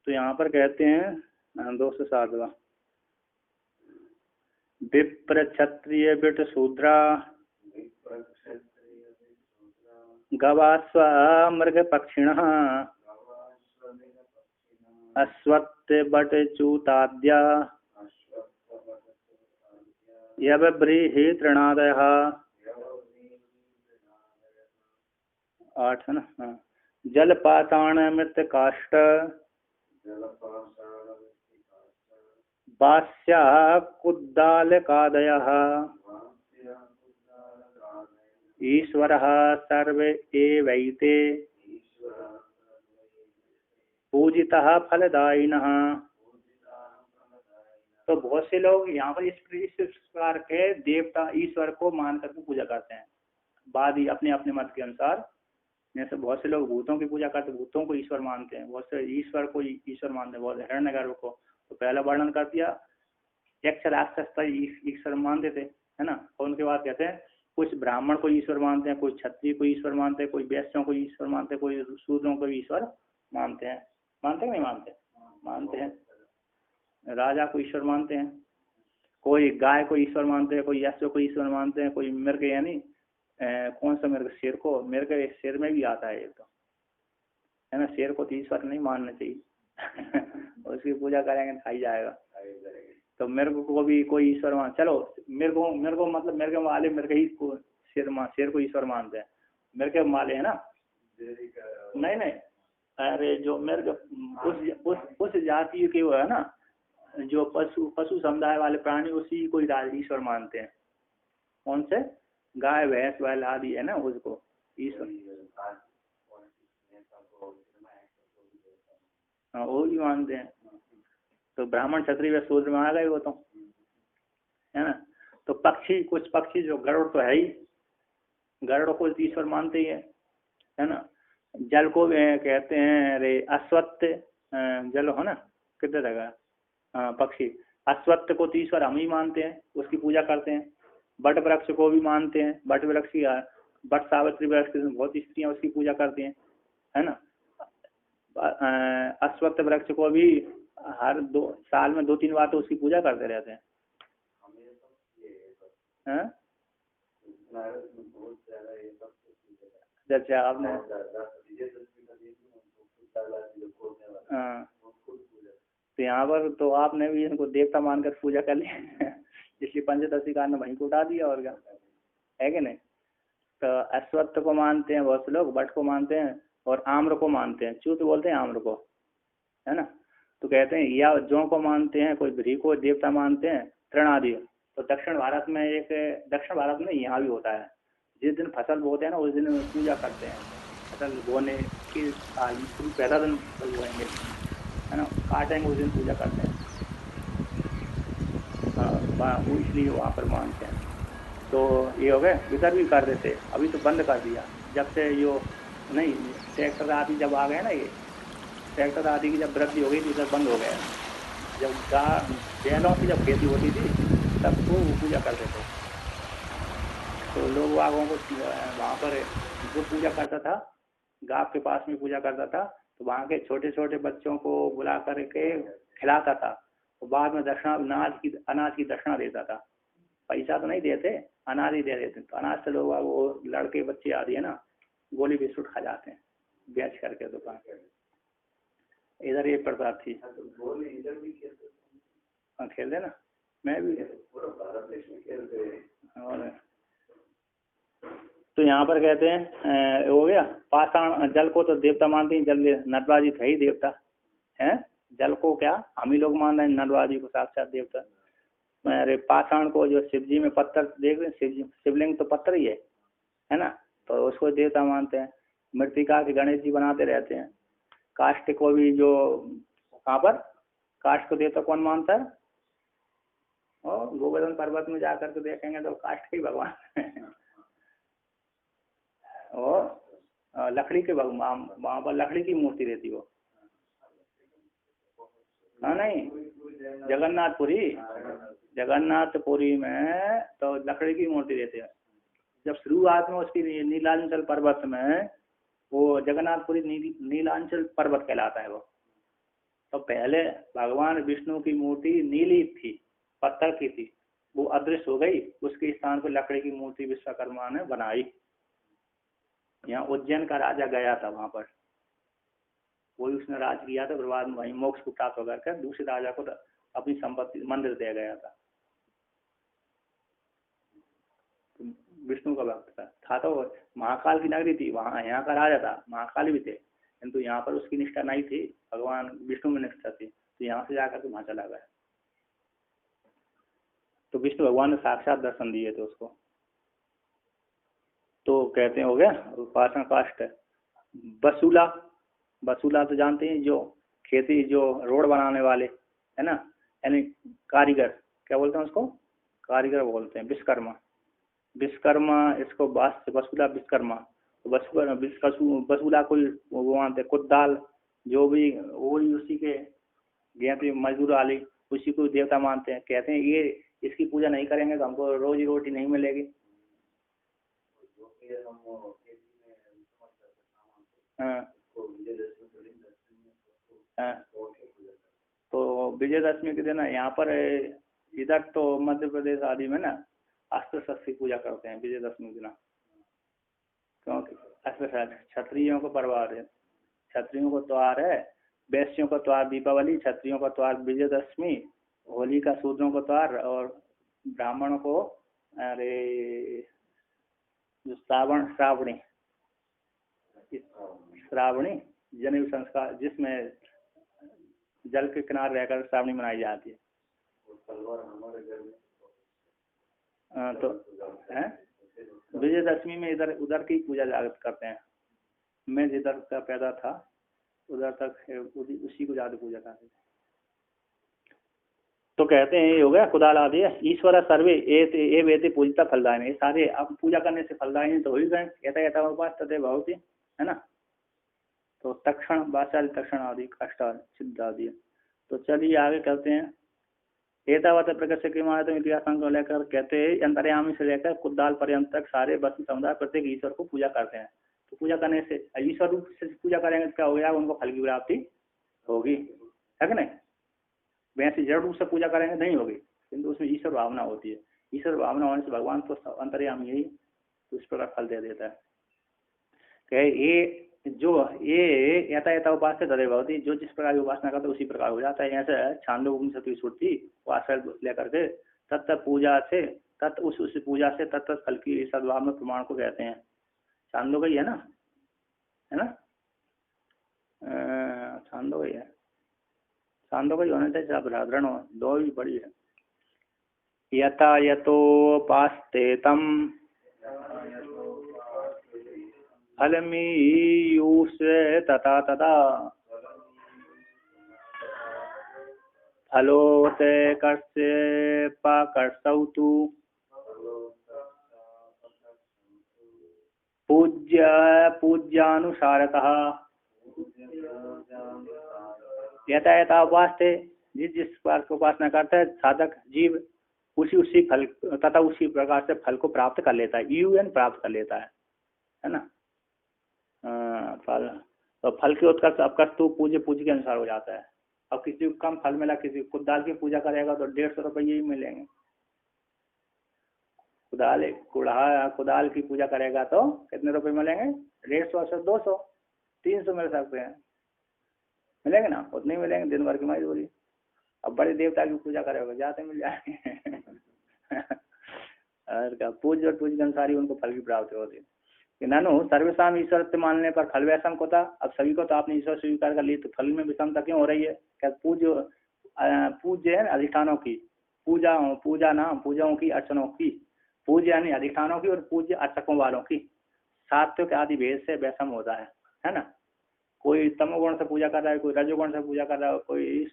तो यहाँ पर कहते हैं 207वां, विप्र क्षत्रिय बिट शूद्रा गवास्व मृग पक्षिण अश्वत्थ बट चूताद्या यव्रीहि तृणादयः 8 है ना। हाँ, जल पाषाण मृत काष्ठ बास्या कुद्दालकादयः ईश्वरः सर्व एवैते पूजितः फलदायिनः। तो बहुत से लोग यहाँ पर इस प्रकार के देवता ईश्वर को मान करके पूजा करते हैं। बाद ही अपने अपने मत के अनुसार, जैसे बहुत से लोग भूतों की पूजा करते हैं, भूतों को ईश्वर मानते हैं, बहुत से ईश्वर को ईश्वर मानते हैं, बहुत हिरण्यगर्भ को। तो पहला वर्णन कर दिया, यक्ष राक्षस ईश्वर मानते थे, है ना। और उनके बाद कहते हैं कुछ ब्राह्मण को ईश्वर मानते हैं, कोई क्षत्रिय को ईश्वर मानते हैं, कोई वैश्यों को ईश्वर मानते हैं, कोई शूद्रों को ईश्वर मानते हैं। मानते हैं नहीं मानते? मानते हैं। राजा को ईश्वर मानते हैं, कोई गाय को ईश्वर मानते हैं, कोई यशो को ईश्वर मानते हैं, कोई मृग यानी कौन सा मृग, शेर को, मृग शेर में भी आता है एक तो, है ना। शेर को तो ईश्वर नहीं मानना चाहिए उसकी पूजा करेंगे खाई जाएगा। तो मृग को भी कोई ईश्वर मान, चलो मृगों मतलब मृग वाले मृग ही को शेर को ईश्वर मानते हैं, मृग वाले है ना। नहीं, अरे जो मृग उस जाति के वो है ना, जो पशु समुदाय वाले प्राणी, उसी को ईश्वर मानते हैं। कौन से? गाय भैंस बैल आदि है ना, उसको ईश्वर, हाँ वो भी मानते हैं। तो ब्राह्मण क्षत्रिय व शूद्र में आ गए वो तो, है ना। तो पक्षी, कुछ पक्षी जो गरुड़ तो है ही, गरुड़ को ईश्वर मानते ही है ना। जल को कहते हैं रे अश्वत्थ, जल हो ना, कितने जगह पक्षी, अश्वत्थ को तो ईश्वर हम ही मानते हैं, उसकी पूजा करते हैं। बट वृक्ष को भी मानते हैं, बट वृक्ष की, बट सावित्री वृक्ष की बहुत स्त्रियां उसकी पूजा करती हैं, है ना। अश्वत्थ वृक्ष को भी हर साल में 2-3 बार तो उसकी पूजा करते रहते हैं। जैसे आपने तो यहाँ पर तो आपने भी इनको देवता मानकर पूजा कर ली इसलिए पंचदशी का वहीं को उठा दिया, और क्या है कि नहीं। तो अश्वत्थ को मानते हैं बहुत से लोग, बट को मानते हैं, और आम्र को मानते हैं, च्यूत बोलते हैं आम्र को, है ना। तो कहते हैं या जौ को मानते हैं, कोई भ्री को देवता मानते हैं, तृण आदि। तो दक्षिण भारत में दक्षिण भारत में यहाँ भी होता है, जिस दिन फसल बोते हैं ना उस दिन पूजा करते हैं। फसल बोने की पहला दिन फसल बोएंगे, है ना, काटेंगे उस दिन पूजा करते हैं। हाँ, वो इसलिए वहाँ पर मानते हैं। तो ये हो गए, इधर भी कर देते, अभी तो बंद कर दिया जब से यो नहीं ट्रैक्टर आदि जब आ गए ना, ये ट्रैक्टर आदि की जब वृद्धि हो गई तो इधर बंद हो गया। जब बैलों की जब खेती होती थी तब वो पूजा करते थे। तो लोग वागों को वहाँ पर जो पूजा करता था, गाँव के पास में पूजा करता था, तो वहाँ के छोटे छोटे बच्चों को बुला करके खिलाता था, तो बाद में दक्षिणा अनाज की दक्षिणा देता था। पैसा तो नहीं देते, अनाज ही दे देते। तो अनाज से लोग वो लड़के बच्चे आदि है ना, गोली बिस्कुट खा जाते हैं बेच करके दुकान। इधर ये प्रथा थी। हाँ खेलते ना, मैं भी। और तो यहाँ पर कहते हैं हो गया पाषाण, जल को तो देवता मानते हैं, जल नटवाजी थे ही देवता है। जल को क्या हम ही लोग मान रहे हैं, नटवाजी को साक्षात देवता। अरे पाषाण को जो शिव जी में पत्थर देख रहे हैं, शिवलिंग तो पत्थर ही है ना, तो उसको देवता मानते हैं। मृतिका के गणेश जी बनाते रहते हैं। काष्ठ को भी जो कहाँ पर काष्ठ को देवता कौन मानता है, और गोवर्धन पर्वत में जाकर के देखेंगे तो काष्ठ के भगवान और लकड़ी के भगवान, वहाँ पर लकड़ी की मूर्ति रहती वो। हाँ नहीं, जगन्नाथपुरी में तो लकड़ी की मूर्ति रहती है। जब शुरुआत में उसकी नीलांचल पर्वत में, वो जगन्नाथपुरी नीलांचल पर्वत कहलाता है वो, तो पहले भगवान विष्णु की मूर्ति नीली थी, पत्थर की थी, वो अदृश्य हो गई, उसके स्थान पर लकड़ी की मूर्ति विश्वकर्मा ने बनाई। यहाँ उज्जैन का राजा गया था वहां पर, वही उसने राज किया था, फिर बाद में वही मोक्ष को प्राप्त होकर के दूसरे राजा को अपनी संपत्ति मंदिर दिया गया था। विष्णु का भक्त था तो महाकाल की नगरी थी, वहां यहाँ का राजा था, महाकाल भी थे, किंतु यहाँ पर उसकी निष्ठा नहीं थी, भगवान विष्णु में निष्ठा थी, तो यहाँ से जाकर के वहां चला गया। तो विष्णु भगवान ने साक्षात दर्शन दिए थे उसको। तो कहते हैं हो गया उपासना काष्ठ। बसूला, बसूला तो जानते हैं, जो खेती, जो रोड बनाने वाले है ना, यानी कारीगर, क्या बोलते हैं उसको, कारीगर बोलते हैं, विश्वकर्मा, विश्वकर्मा इसको बसूला विश्वकर्मा। तो बसूला कोई वो मानते कुदाल, जो भी वही उसी के गेहूं मजदूर वाली, उसी को देवता मानते हैं। कहते हैं ये इसकी पूजा नहीं करेंगे तो हमको रोजी रोटी नहीं मिलेगी। हाँ हाँ। तो विजयदशमी के दिन यहाँ पर इधर तो मध्य प्रदेश आदि में ना अस्त्र शस्त्र की पूजा करते हैं विजयदशमी के दिन, क्योंकि अस्त्र क्षत्रियों को पर्व है, क्षत्रियों को त्योहार है, वैश्यों का त्योहार दीपावली, क्षत्रियों का त्योहार विजयदशमी, होली का शूद्रों का त्योहार, और ब्राह्मणों को अरे जो श्रावणी जनेऊ संस्कार, जिसमें जल के किनारे रहकर श्रावणी मनाई जाती है। तो है विजयदशमी में इधर उधर की पूजा जागृत करते हैं। मैं जिधर का पैदा था उधर तक उसी को ज्यादा पूजा करते थे। तो कहते हैं ये हो गया कुदाल आदि ईश्वर सर्वे ए वेते पूजिता फलदायिनी, सारे अब पूजा करने से फलदायिनी तो हो ही गए, यथा उपास तथे भवति, है ना। तो तक्षण वाचाल तक्षण आदि कष्टाल सिद्ध आदि। तो चलिए आगे करते हैं। एतावत प्रकट से इतिहास को लेकर कहते हैं अंतर्यामी से लेकर कुदाल पर्यंत तक सारे वस्तु समुदाय प्रत्येक ईश्वर को पूजा करते हैं। तो पूजा करने से ईश्वर रूप से पूजा करेंगे तो क्या हो गया, उनको फल की प्राप्ति होगी, है कि नहीं। वैसे जड़ रूप से पूजा करेंगे नहीं होगी, किंतु उसमें ईश्वर भावना होती है। ईश्वर भावना होने से भगवान तो अंतर्यामी ही तो इस प्रकार फल दे देता है। ये जो ये यथा उपास से तदे भवती, जो जिस प्रकार की उपासना करते उसी प्रकार हो जाता है। ऐसे छांदोग्य की श्रुति आश्रय लेकर के तत्त पूजा से तत् उस पूजा से तत्त फल की सद्भाव में प्रमाण को कहते हैं। छांदोग्य है ना, है ना, छांदोग्य है, छांदोग्य होने से साधारण हो, दो भी बड़ी है। यथा यतोपास्ते तम फलमीयूष तथा तथा फलोते कर्ष्य पाकर्षौ तु पूज्यानुसारतः यथा यथा उपासते, जिस बार को उपासना करता है साधक जीव उसी फल तथा उसी प्रकार से फल को प्राप्त कर लेता है, यूएन प्राप्त कर लेता है ना। फल तो फल की उत्कर्ष अपकर्ष तो पूज्य के अनुसार हो जाता है। अब किसी को कम फल मिला, किसी को कुदाल की पूजा करेगा तो 150 रुपये ही मिलेंगे। कुदाल की पूजा करेगा तो कितने रुपए मिलेंगे, 150 से 200 300 मिल सकते हैं, मिलेंगे ना, उतने मिलेंगे, दिन भर की मजदूरी। अब बड़े देवता की पूजा करेगा जाते मिल जाएंगे और क्या पूज्य के अनुसार ही उनको फल की प्राप्ति होती है। नानो सर्वसाम ईश्वर से मानने पर फल वैषम को था। अब सभी को तो आपने ईश्वर स्वीकार कर ली, तो फल में विषमता क्यों हो रही है। क्या पूज्य है अधिष्ठानों की पूजाओं की अर्चनों की, पूज्य यानी अधिष्ठानों की और पूज्य अर्चकों वालों की। सात्विक आदि भेद से वैषम होता है ना। कोई तमोगुण से पूजा कर रहा है, कोई रजोगुण से पूजा कर रहा है, कोई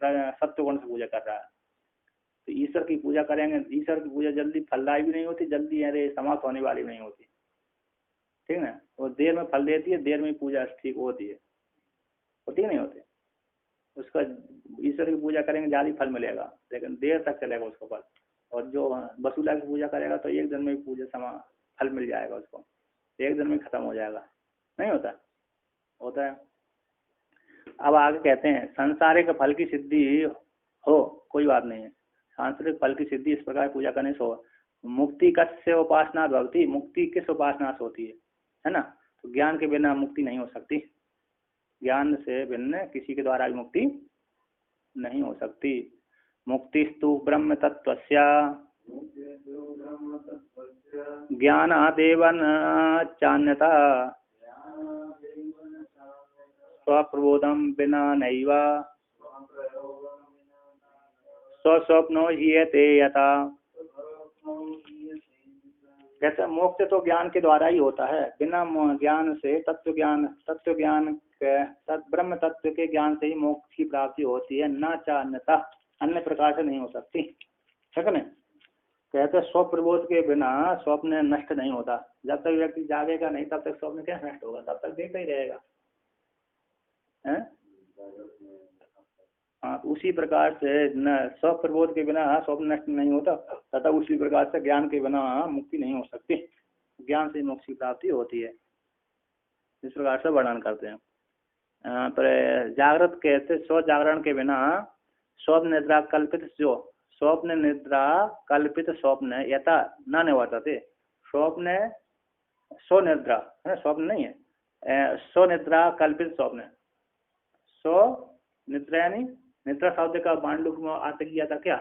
सत्वगुण से पूजा कर रहा है। तो ईश्वर की पूजा करेंगे, ईश्वर की पूजा जल्दी फलदायी भी नहीं होती, जल्दी अरे समाप्त होने वाली भी नहीं होती, ठीक है। वो देर में फल देती है, देर में पूजा ठीक होती है, होती है नहीं होती। उसका ईश्वर की पूजा करेंगे ज्यादा फल मिलेगा, लेकिन देर तक चलेगा उसको फल। और जो वसुला की पूजा करेगा तो एक दिन में पूजा फल मिल जाएगा उसको, एक दिन में खत्म हो जाएगा, नहीं होता, होता है। अब आगे कहते हैं सांसारिक फल की सिद्धि हो कोई बात नहीं है, सांसारिक फल की सिद्धि इस प्रकार पूजा करने से हो। मुक्ति कस्य उपासना भवती, मुक्ति किस उपासना से होती है ना। तो ज्ञान के बिना मुक्ति नहीं हो सकती, ज्ञान से भिन्न किसी के द्वारा भी मुक्ति नहीं हो सकती। मुक्तिस्तु ब्रह्म तत्वस्य ज्ञानादेव न चान्यथा स्वप्रबोधम बिना नैव स्वस्वप्नो हीयते यथा। कहते हैं मोक्ष तो ज्ञान के द्वारा ही होता है, बिना ज्ञान से तत्व ज्ञान ब्रह्म तत्व के ज्ञान से ही मोक्ष की प्राप्ति होती है, न चान्यता अन्य प्रकार से नहीं हो सकती, ठीक है ना। कहते स्वप्रबोध के बिना स्वप्न नष्ट नहीं होता, जब तक व्यक्ति जागेगा नहीं तब तक स्वप्न क्या नष्ट होगा, तब तक देखता ही रहेगा है? हाँ, उसी प्रकार से न स्वप्रबोध के बिना स्वप्न नष्ट नहीं होता तथा उसी प्रकार से ज्ञान के बिना मुक्ति नहीं हो सकती, ज्ञान से मोक्ष की प्राप्ति होती है। इस प्रकार से वर्णन करते हैं। पर जागृत कहते स्व जागरण के बिना स्वप्न निद्रा कल्पित जो स्वप्न निद्रा कल्पित स्वप्न यथा न निवर्तते। स्वप्न स्वनिद्रा है, स्वप्न नहीं है, स्वनिद्रा कल्पित स्वप्न। स्व निद्रा यानी निद्रा शब्द का मांडुक में अर्थ किया था क्या,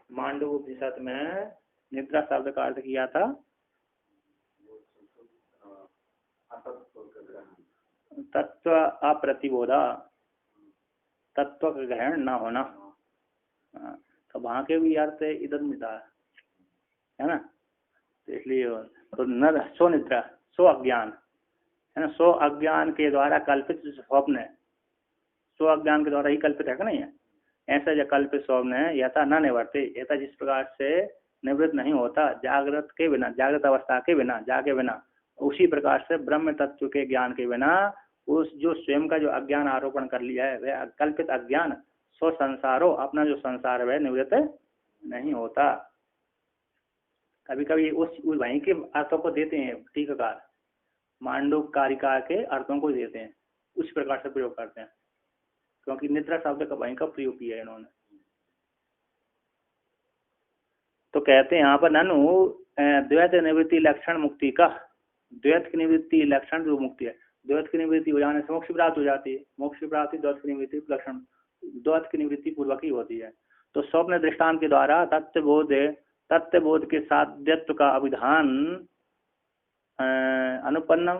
मांडुक उपनिषद में निद्रा शब्द का अर्थ किया था तत्व अप्रतिबोधा, तत्व का ग्रहण न होना। तो वहां के भी अर्थ इधर मिलता है ना। तो इसलिए तो न सो निद्रा सो अज्ञान है ना, सो अज्ञान के द्वारा कल्पित स्वप्न है, सो अज्ञान के द्वारा ही कल्पित है कि नहीं है। ऐसा जो कल्पित स्वप्न है यथा न निवर्ते, यथा जिस प्रकार से निवृत्त नहीं होता जागृत के बिना, जागृत अवस्था के बिना, जागे बिना, उसी प्रकार से ब्रह्म तत्व के ज्ञान के बिना उस जो स्वयं का जो अज्ञान आरोपण कर लिया है वह कल्पित अज्ञान स्व संसारो अपना जो संसार है वह निवृत्त नहीं होता। कभी कभी उस वहीं के अर्थों को देते हैं टीकाकार, मांडुक कारिका के अर्थों को देते हैं, उस प्रकार से प्रयोग करते हैं, क्योंकि निद्रा शब्द का वहीं का प्रयोग किया है इन्होंने। तो कहते हैं यहाँ पर ननु द्वैत निवृत्ति लक्षण मुक्ति का, द्वैत की निवृत्ति लक्षण जो मुक्ति है, द्वैत की निवृत्ति हो जाने से मोक्ष प्राप्त हो जाती है, मोक्ष की प्राप्ति द्वैत की निवृत्ति लक्षण, द्वैत की निवृत्ति पूर्वक ही होती है। तो स्वप्न दृष्टांत के द्वारा तत्वबोध के साध्यत्व का अभिधान अनुपन्नम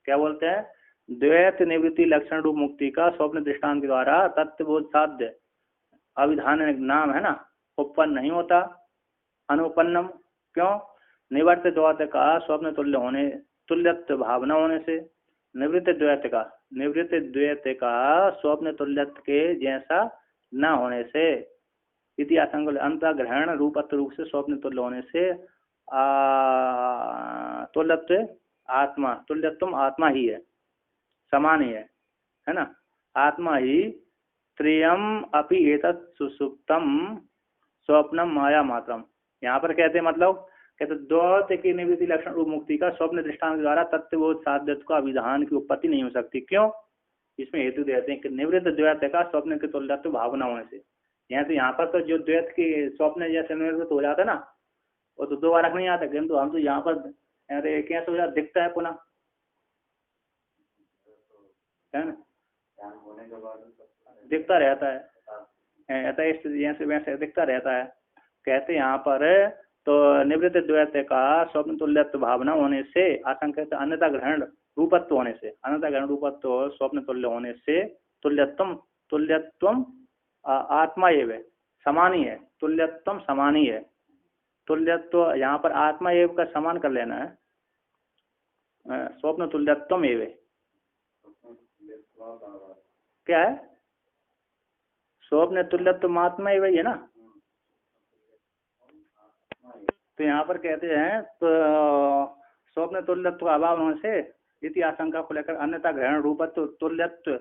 क्या बोलते हैं, द्वैत निवृत्ति लक्षण रूप मुक्ति का स्वप्न दृष्टांत के द्वारा तत्वबोध साध्य अभिधान नाम है ना, उपन्न नहीं होता। अनुपन्नम क्यों, निवर्त द्वैत का स्वप्न तुल्य होने, तुल्यत्व भावना होने से, निवृत्त द्वैत का स्वप्न तुल्यत्व के जैसा न होने से, इति आशंक अंतग्रहण रूपत्व रूप से स्वप्न तुल्य होने से, तुल्यत्व आत्मा, तुल्यत्व आत्मा ही है, समान ही है ना, आत्मा ही त्रियम अपि एतत् सुसुप्तम स्वप्नम माया मात्रम। यहाँ पर कहते मतलब कहते द्वैत की निवृत्ति लक्षण रूप मुक्ति का स्वप्न दृष्टांत द्वारा तत्वबोध साध्यत्व का विधान की उत्पत्ति नहीं हो सकती। क्यों, इसमें हेतु देते हैं कि निवृत्त द्वैत का स्वप्न के तुल्यत्व भावना होने से। यहाँ पर तो जो द्वैत के स्वप्न जैसे निवृत्त हो जाता है ना, वो तो दोबारा नहीं आता, किंतु हम तो यहाँ पर कैसे हो जाता दिखता है पुनः, है ना, दिखता रहता है, ऐसा जैसे वैसे दिखता रहता है। कहते यहाँ पर तो निवृत्त द्वैत का स्वप्न तुल्यत्व भावना होने से, आशंका अन्यथा ग्रहण रूपत्व होने से, अन्यथा ग्रहण रूपत्व स्वप्न तुल्य होने से, तुल्यत्व आत्मा एवं समान ही है, तुल्यत्व समान ही है, तुल्यत्व यहाँ पर आत्मा एवं का समान कर लेना है, स्वप्न तुल्यत्व एवं क्या है, स्वप्न तुल्यत्व आत्मा एवं है ना। तो यहाँ पर कहते हैं तो स्वप्न तुल्यत्व का अभाव होने से इति आशंका को लेकर अन्यथा ग्रहण रूपत्व तुल्यत्व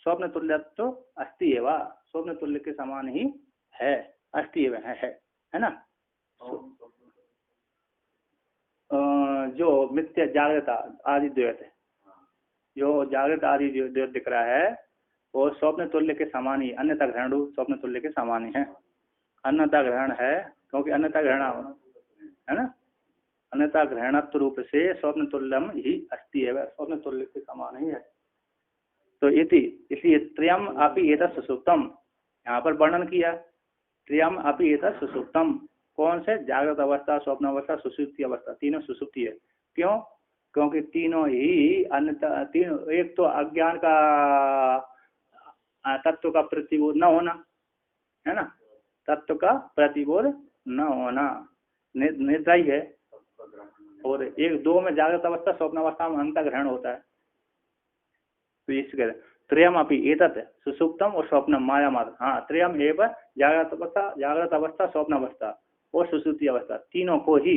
स्वप्न तुल्यत्व अस्ति एवं, स्वप्न तुल्य के समान ही है, अस्ति एवं है ना। जो मिथ्या जागृता आदि द्वैत है, जो जागृत आदि जो दिख रहा है वो स्वप्न तुल्य के समान ही, अन्यथा ग्रहण रूप स्वप्न तुल्य के समान ही है। अन्यथा ग्रहण है क्योंकि अन्यथा ग्रहण है ना, अन्यथा ग्रहणत्व रूप से स्वप्न तुल्यम ही अस्ति है, स्वप्न तुल्य के समान ही है। तो इति इसलिए त्रयम अपि एतत् सुसुप्तम, यहाँ पर वर्णन किया त्रयम अपि एतत् सुसुप्तम, कौन से? जागृत अवस्था, स्वप्न अवस्था, सुषुप्ति अवस्था, तीनों सुसुप्ति है। क्यों? क्योंकि तीनों ही अन्यथा, तीनों, एक तो अज्ञान का तत्व का प्रतिबोध न होना है ना, तत्व का प्रतिबोध न होना निद्रा ही है, और एक दो में जागृत अवस्था स्वप्न अवस्था में अंतर ग्रहण होता है। तो इसके त्रयम अपि एतत् सुसुप्तम और स्वप्नम माया मात्र, हाँ त्रयम एव जागृत अवस्था स्वप्न अवस्था और सुसुप्ति अवस्था, तीनों को ही,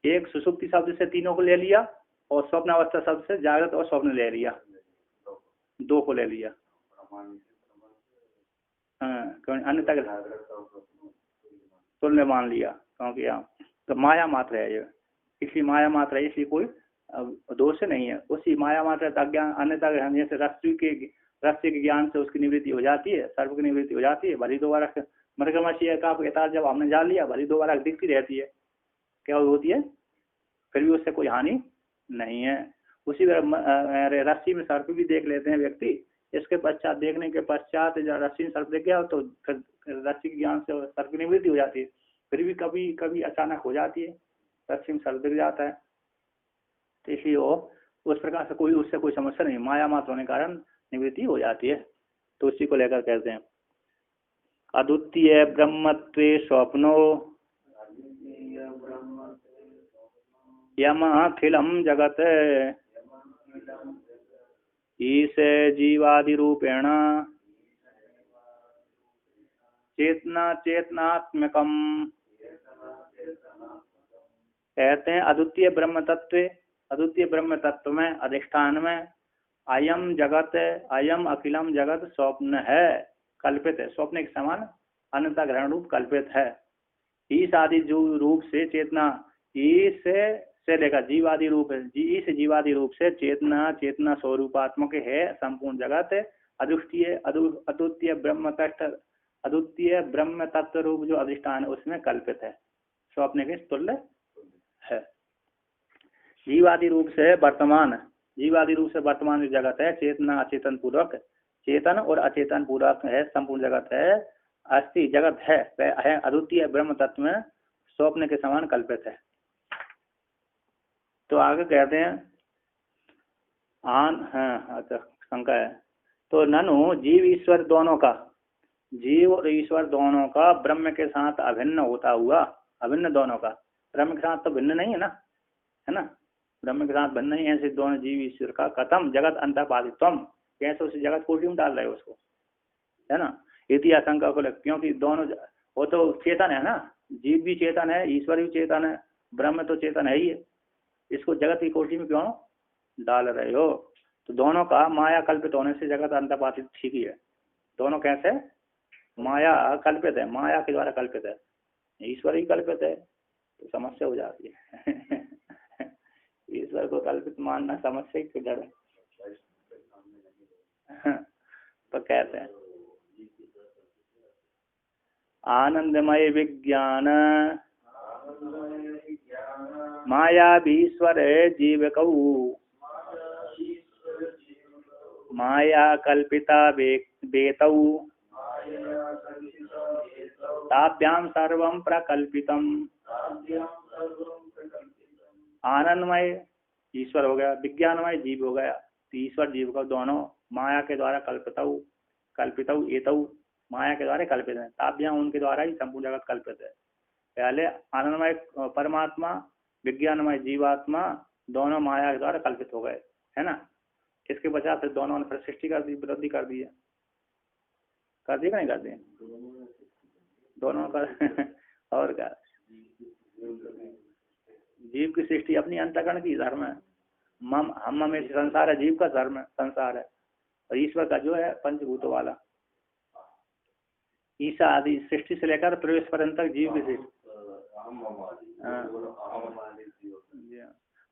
एक सुसुप्ति शब्द से तीनों को ले लिया और स्वप्न अवस्था शब्द से जागृत और स्वप्न ले लिया, दो को ले लिया। अन्य तक तुल्य मान लिया, क्योंकि तो माया मात्र है ये, इसलिए माया मात्र है, इसलिए कोई दोष नहीं है। उसी माया मात्र अज्ञान अन्यथा ग्रहण, जैसे रस्सी के ज्ञान से उसकी निवृत्ति हो जाती है, सर्व की निवृत्ति हो जाती है, भली दोबारा मृगमशी का यथार्थ जब हमने जान लिया, भली दोबारा दिखती रहती है, क्या होती है, फिर भी उससे कोई हानि नहीं है। उसी रस्सी में सर्प भी देख लेते हैं व्यक्ति, इसके पश्चात देखने के पश्चात रस्सी में सर्प देख गया तो फिर रस्सी के ज्ञान से सर्प की निवृत्ति हो जाती है, फिर भी कभी कभी अचानक हो जाती है, रस्सी में सर्प दिख जाता है। तो इसलिए वो उस प्रकार से कोई उससे कोई समस्या नहीं, माया मात्र होने के कारण निवृत्ति हो जाती है। तो उसी को लेकर कहते हैं अद्वितीय ब्रह्मत्वे स्वप्नो यम अखिलम जगत ईश जीवादि रूपेण चेतना चेतनात्मकम। कहते हैं अद्वितीय ब्रह्म तत्व, अद्वितीय ब्रह्म तत्व में अधिष्ठान में अयम जगत, अयम अखिलम जगत स्वप्न है, कल्पित है, स्वप्न के समान अन्यथा ग्रहण रूप कल्पित है। ईश आदि जो रूप से चेतना, ईश से लेकर जीवादि रूप है, ईश जीवादि रूप से चेतना, चेतना स्वरूपात्मक है संपूर्ण जगत। अद्वितीय ब्रह्म तत्व, अद्वितीय ब्रह्म तत्व रूप जो अधिष्ठान है उसमें कल्पित है, स्वप्न के तुल्य है। जीवादि रूप से वर्तमान, जीवादि रूप से वर्तमान जगत है, चेतना अचेतन पूर्वक, चेतन और अचेतन पूर्वक है संपूर्ण जगत है, अस्थि जगत है अद्वितीय ब्रह्म तत्व में स्वप्न के समान कल्पित है। तो आगे कहते हैं अच्छा शंका है, तो ननु जीव ईश्वर दोनों का, जीव और ईश्वर दोनों का ब्रह्म के साथ अभिन्न होता हुआ, अभिन्न दोनों का, ब्रह्म के साथ तो भिन्न नहीं है ना, है ना, ब्रह्म के साथ भिन्न नहीं है, ऐसे दोनों जीव ईश्वर का कथम जगत अंतर्पादित्वम, कैसे उस जगत को क्यों डाल रहे हो उसको, है ना, इति आशंका को लग, क्योंकि दोनों वो तो चेतन है ना, जीव भी चेतन है, ईश्वर भी चेतन है, ब्रह्म तो चेतन है ही है, इसको जगत की कोटि में क्यों डाल रहे हो? तो दोनों का माया कल्पित होने से जगत अंतर्पादित ठीक ही है। दोनों कैसे? माया कल्पित है, माया के द्वारा कल्पित है, ईश्वर ही कल्पित है, तो समस्या हो जाती है। ईश्वर को कल्पित मानना समस्या की जड़ है। तो कहते हैं आनंदमय विज्ञान माया भीश्वर जीवकौ माया कल्पिता वेतौ ताभ्याम सर्वं प्रकल्पितम। आनंदमय ईश्वर हो गया, विज्ञानमय जीव हो गया, तो ईश्वर जीव को दोनों माया के द्वारा कल्पितौ एतौ, माया के द्वारा कल्पित है, ताभ्याम उनके द्वारा ही संपूर्ण जगत कल्पित है। पहले आनंदमय परमात्मा, विज्ञानमय जीवात्मा दोनों माया के द्वारा कल्पित हो गए, है ना। इसके बजाय फिर दोनों ने फिर सृष्टि कर दी, वृद्धि कर दी है, कर दी नहीं कर दी दोनों का। और क्या, जीव की सृष्टि अपनी अंतःकरण की धर्म है, हम में संसार है, जीव का धर्म है संसार है, और ईश्वर का जो है पंचभूतों वाला। ईसा आदि सृष्टि से लेकर प्रवेश पर्यंत तक जीव की सृष्टि।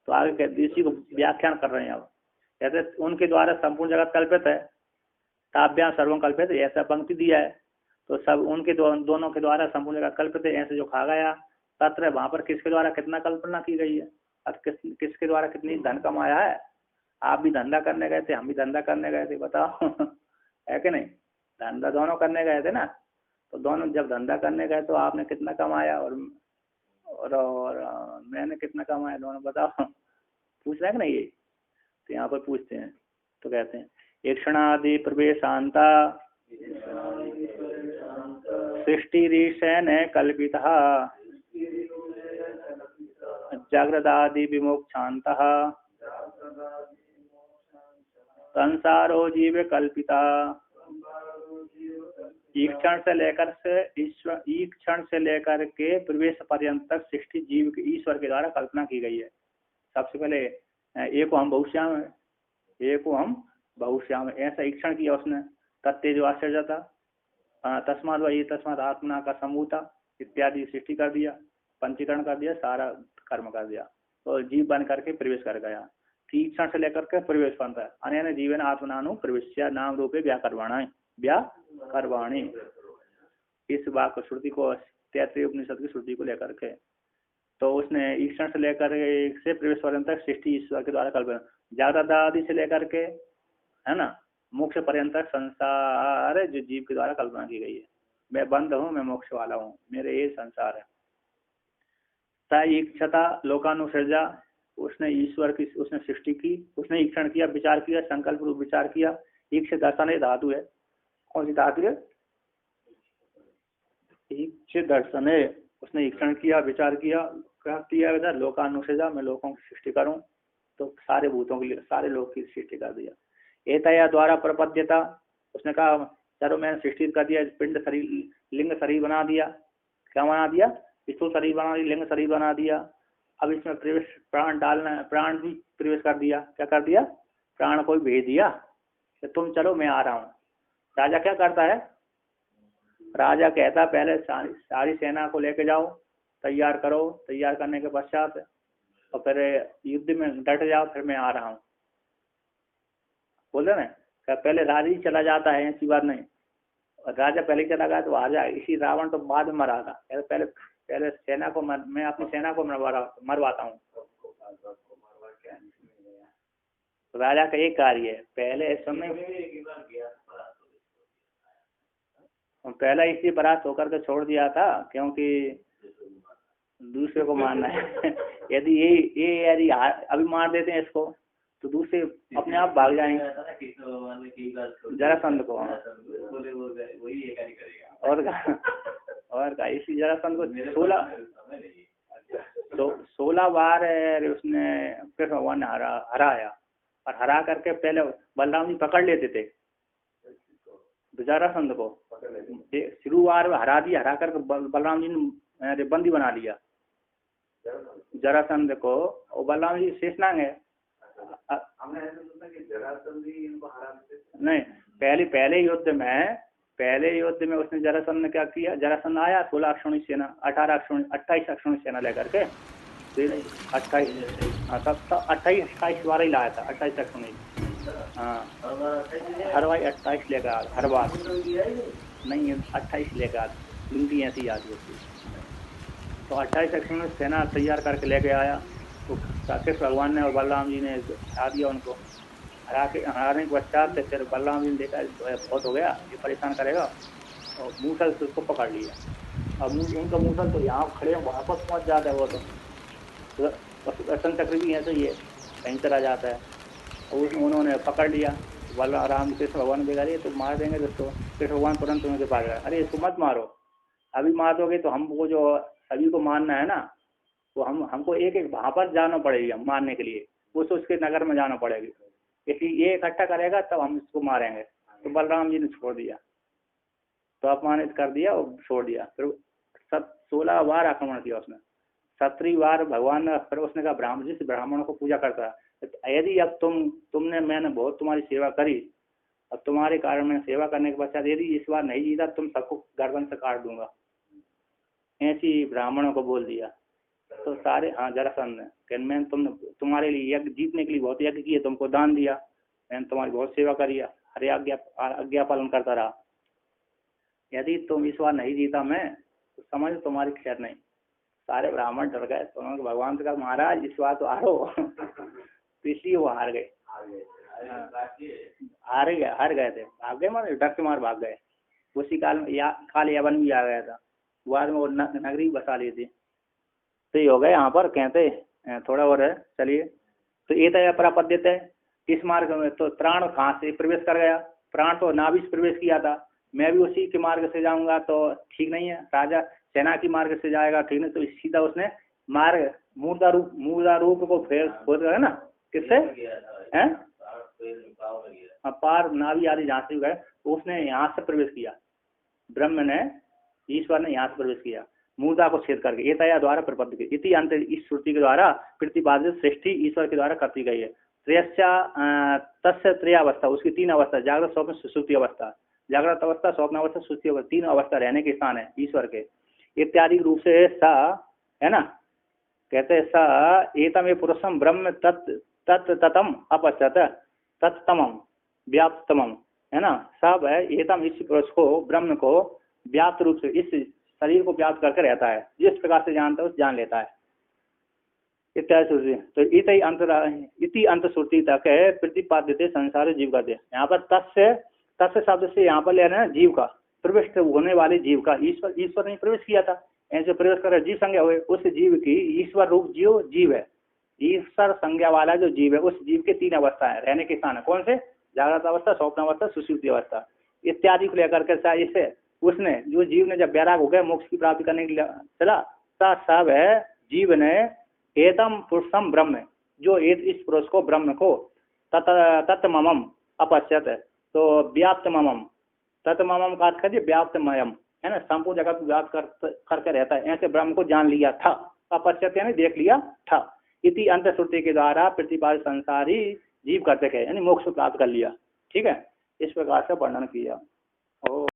तो आगे कहते इसी को व्याख्यान कर रहे हैं अब जैसे उनके द्वारा संपूर्ण जगत कल्पित है, ताभ्याम सर्वम कल्पित, ऐसा पंक्ति दिया है। तो सब उनके दोनों के द्वारा संपूर्ण जगत कल्पित है, ऐसे जो खा गया तत्र, वहां पर किसके द्वारा कितना कल्पना की गई है, अब किसके द्वारा कितनी धन कमाया है। आप भी धंधा करने गए थे, हम भी धंधा करने गए थे, बताओ है कि नहीं। धंधा दोनों करने गए थे ना, तो दोनों जब धंधा करने गए तो आपने कितना कमाया और मैंने कितना कमाया, दोनों बताओ। पूछ रहे हैं कि नहीं ये, तो यहाँ पर पूछते हैं। तो कहते हैं ईक्षणादि प्रवेशांता सृष्टिरीशेन कल्पितः जागृदादि विमोक्षान्तः संसारो जीव कल्पिता। ईक्षण से लेकर के प्रवेश पर्यंत तक सृष्टि जीव के ईश्वर के द्वारा कल्पना की गई है। सबसे पहले एको हम बहुश्याम है, एको हम बहुश्याम है, ऐसा ईक्षण किया उसने। तत्तेजो आश्चर्य था, तस्माद वही तस्माद आत्मना का समूता इत्यादि सृष्टि कर दिया, पंचीकरण कर दिया, सारा कर्म कर दिया, तो जीव बन करके प्रवेश कर गया। ईक्षण से लेकर के प्रवेश बनता है। अनेन जीवन आत्मनानु प्रवेश्य नाम रूपे व्याकरवाणी। इस वाक्य श्रुति को, तैत्तिरीय उपनिषद की श्रुति को लेकर के, तो उसने ईक्षण से लेकर से प्रवेश पर्यंत तक सृष्टि ईश्वर के द्वारा कल्पना, जागृत आदि से लेकर के है ना मोक्ष पर्यंत संसार जो जीव के द्वारा कल्पना की गई है। मैं बंद हूँ, मैं मोक्ष वाला हूँ, मेरे ये संसार है। सा ईक्षता लोकानुसृजा, उसने ईश्वर की उसने सृष्टि की, उसने ईक्षण किया, विचार किया, संकल्प रूप विचार किया। ईक्ष दर्शन धातु है, कौन सी धातु है, ईक्ष दर्शन है। उसने ईक्षण किया, विचार किया, क्या किया, लोकानुसृजा, मैं लोगों की सृष्टि करूं, तो सारे भूतों के लिए सारे लोग की सृष्टि कर दिया। एतया द्वारा प्रपद्यता, उसने कहा चलो मैंने सृष्टि कर दिया, पिंड शरीर लिंग शरीर बना दिया, क्या बना दिया, स्थूल शरीर बना दिया, लिंग शरीर बना दिया। अब इसमें प्रवेश प्राण डालना है, प्राण भी प्रवेश कर दिया। क्या कर दिया, प्राण को भेज दिया कि तुम चलो मैं आ रहा हूँ। राजा क्या करता है, राजा कहता पहले सारी सेना को लेके जाओ, तैयार करो, तैयार करने के पश्चात और फिर युद्ध में डट जाओ, फिर मैं आ रहा हूँ। बोल रहे ना, पहले राजा ही चला जाता है, ऐसी बात नहीं। राजा पहले चला गया तो आ जाए, इसी रावण तो बाद में मरा था, पहले सेना को मैं अपनी सेना को मरवाता हूँ। राजा का एक कार्य है, पहले समय पहला इसी परास्त होकर के छोड़ दिया था, क्योंकि दूसरे को मारना है। यदि यदि अभी मार देते हैं इसको, तो दूसरे अपने आप भाग जाएंगे। जरासंध को, और का इसी जरासंध को 16 बार उसने कृष्ण भगवान ने हराया, और हरा करके पहले बलराम जी पकड़ लेते थे जरासंध को। शुरुआत में हरा दिया, हरा करके बलराम जी ने बंदी बना लिया जरासंध को, और बलराम जी शेषनाग है। हमने ऐसा सुना कि जरासंध ही इनको हरा देते। नहीं, पहले युद्ध में उसने जरासंध ने क्या किया, जरासंध आया 16 अक्षौणी सेना, 28 अक्षौणी सेना लेकर के, 28 बार ही लाया था, 28 अक्षौणी। हाँ, हर बार 28 लेकर, हर बार नहीं 28 लेकर, गिनती ऐसी याद होती। तो 28 अक्षौणी सेना तैयार करके लेके आया, तो कृष्ण भगवान ने और बलराम जी ने हरा दिया उनको। हराने के पश्चात फिर बलराम जी ने देखा बहुत हो गया, ये परेशान करेगा, और मूसल से उसको पकड़ लिया। अब उनका मूसल तो यहाँ खड़े वापस पहुँच जाता है, वो तो दर्शन चक्र भी है, तो ये कहीं चला जाता है। और उन्होंने पकड़ लिया, बलराम कृष्ण भगवान देखा, अरे तो मार देंगे दोस्तों। कृष्ण भगवान तुरंत उनके पास गए, अरे इसको मत मारो, अभी मार दोगे तो हमको जो सभी को मारना है ना, तो हमको एक वहाँ पर जाना पड़ेगा मारने के लिए, उस उसके नगर में जाना पड़ेगा, इसलिए ये इकट्ठा करेगा तब हम इसको मारेंगे। तो बलराम जी ने छोड़ दिया, तो अपमानित कर दिया और छोड़ दिया। फिर 16 बार आक्रमण किया उसने, 17वीं बार भगवान ने, फिर उसने कहा ब्राह्मणों को पूजा करता है, यदि अब मैंने बहुत तुम्हारी सेवा करी, अब तुम्हारे कारण मैंने सेवा करने के पश्चात यदि इस बार नहीं जीता, तुम सबको गर्दन से काट दूंगा, ऐसी ब्राह्मणों को बोल दिया। तो सारे, हाँ जरासंध ने, मैंने तुम्हारे लिए यज्ञ जीतने के लिए बहुत यज्ञ किए, तुमको दान दिया, मैंने तुम्हारी बहुत सेवा करी है, हरे आज्ञा पालन करता रहा। यदि तुम इस बार नहीं जीता मैं, तो समझ तुम्हारी खैर नहीं। सारे ब्राह्मण डर गए, तो उन्होंने भगवान से कहा महाराज इस बार तो हारो। तो इसलिए वो हार गए, हार गए थे, भाग गए, मारे डर के मार भाग गए। उसी काल में काल यवन भी आ गया था, बाद में वो नगरी बसा ली थी। तो ये हो गए यहाँ पर कहते थोड़ा और है, चलिए। तो ये तो अपरापद्यत है इस मार्ग में। तो प्राण कहाँ से प्रवेश कर गया? प्राण तो नाभि से प्रवेश किया था, मैं भी उसी के मार्ग से जाऊंगा तो ठीक नहीं है। राजा सेना की मार्ग से जाएगा ठीक नहीं, तो सीधा उसने मार्ग मूर्धा रूप को फेर खोद गया ना, किससे है पार नाभि आदि जहाँ से गए, उसने यहाँ से प्रवेश किया, ब्रह्म ने ईश्वर ने यहाँ से प्रवेश किया मूर्धा को छेद करके। ये तया द्वारा प्रपद्य के इति अंत, इस श्रुति के द्वारा प्रतिपादित सृष्टि ईश्वर के द्वारा करती गई है। तस्य त्रयावस्था, उसकी तीन अवस्था, जागृत स्वप्न सुषुप्ति अवस्था। जागृत अवस्था, स्वप्न अवस्था, सुषुप्ति अवस्था, तीन अवस्था रहने के स्थान है ईश्वर के। इत्यादि रूप से सा है ना, कहते स एतम ये पुरुषम ब्रह्म तत्तम अपश्यत तत्तमम व्याप्तमम, है ना, सब है एतम, इस पुरुष को ब्रह्म को व्याप्त रूप से इस शरीर को व्याप्त करके रहता है, जिस प्रकार से जानता है उस जान लेता है। इत्यादि श्रुति। तो इति अंत श्रुति तक है प्रतिपाद्यते संसार जीव का। यहाँ पर तस्य शब्द से यहाँ पर ले रहे हैं जीव का, प्रविष्ट होने वाले जीव का। ईश्वर ने प्रवेश किया था, ऐसे प्रवेश कर जीव संज्ञा हुए, उस जीव की ईश्वर रूप जीव है, ईश्वर संज्ञा वाला जो जीव है, उस जीव के तीन अवस्था है रहने के स्थान है। कौन से? जागृत अवस्था, स्वप्न अवस्था, सुषुप्ति अवस्था इत्यादि को लेकर के इसे उसने जो जीव ने जब बैराग हो गया मोक्ष की प्राप्ति करने के लिए चला, सब है जीव ने एतम पुरुषम ब्रह्म, जो इस पुरुष को ब्रह्म को तत्मम अपश्यत, तो व्याप्त ममम, तत्मम का अर्थ है व्याप्तमयम, है ना, संपूर्ण जगत व्याप्त करके रहता है, ऐसे ब्रह्म को जान लिया था। अपश्यत यानी देख लिया था। इति अंत श्रुति के द्वारा प्रतिपादित संसारी जीव करते हैं, यानी मोक्ष प्राप्त कर लिया। ठीक है, इस प्रकार से वर्णन किया। ओ